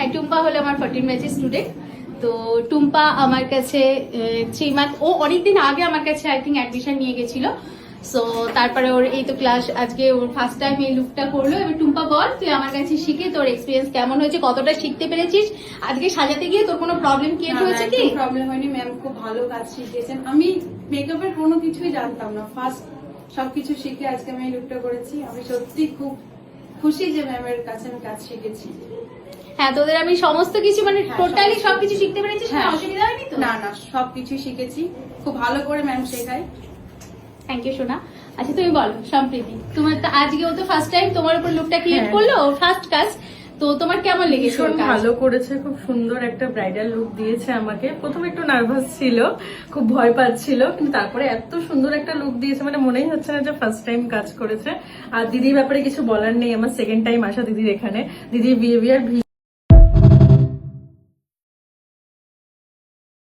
হ্যাঁ, টুম্পা হলো আমার 14 ব্যাচের স্টুডেন্ট। তো টুম্পা আমার কাছে 3 মান্থ, ও অনেকদিন আগে আমার কাছে আই থিঙ্ক অ্যাডমিশন নিয়ে গেছিল। সো তারপরে ওর এই তো ক্লাস, আজকে ওর ফার্স্ট টাইম এই লুকটা করলো। এবার টুম্পা বল, তুই আমার কাছে শিখে তোর এক্সপিরিয়েন্স কেমন হয়েছে, কতটা শিখতে পেরেছিস, আজকে সাজাতে গিয়ে তোর কোনো প্রবলেম ক্রিয়েট হয়েছে কি? প্রবলেম হয়নি, ম্যাম খুব ভালো কাজ শিখিয়েছেন। আমি মেকআপের কোনো কিছুই জানতাম না, ফার্স্ট সবকিছু শিখে আজকে আমি এই লুকটা করেছি। আমি সত্যি খুব খুশি যে ম্যামের কাছে আমি কাজ শিখেছি। হ্যাঁ, তোদের আমি সমস্ত কিছু মানে হ্যাঁ, টোটালি সমস্ত সবকিছু শিখতে পেরেছিস, কোনো হ্যাঁ। অসুবিধা হয়নি তো? না না, সবকিছু শিখেছি, খুব ভালো করে ম্যাম শেখায়। থ্যাংক ইউ সোনা। আচ্ছা তুমি বলো সম্প্রীতি, তোমার তো আজকে ও তো ফার্স্ট টাইম তোমার উপর লুকটা ক্রিয়েট হ্যাঁ। করলো, ফার্স্ট কাজ, তো তোমার কেমন লেগেছে ওর ভীষণ কাজ? ভালো করেছে, খুব সুন্দর একটা ব্রাইডাল লুক দিয়েছে আমাকে। প্রথমে একটু নার্ভাস ছিল, খুব ভয় পাচ্ছিল, কিন্তু তারপরে এত সুন্দর একটা লুক দিয়েছে, মানে মনেই হচ্ছে না যে ফার্স্ট টাইম কাজ করেছে। আর দিদির ব্যাপারে কিছু বলার নেই, আমার সেকেন্ড টাইম আসা দিদির এখানে। দিদির বিহেভিয়ার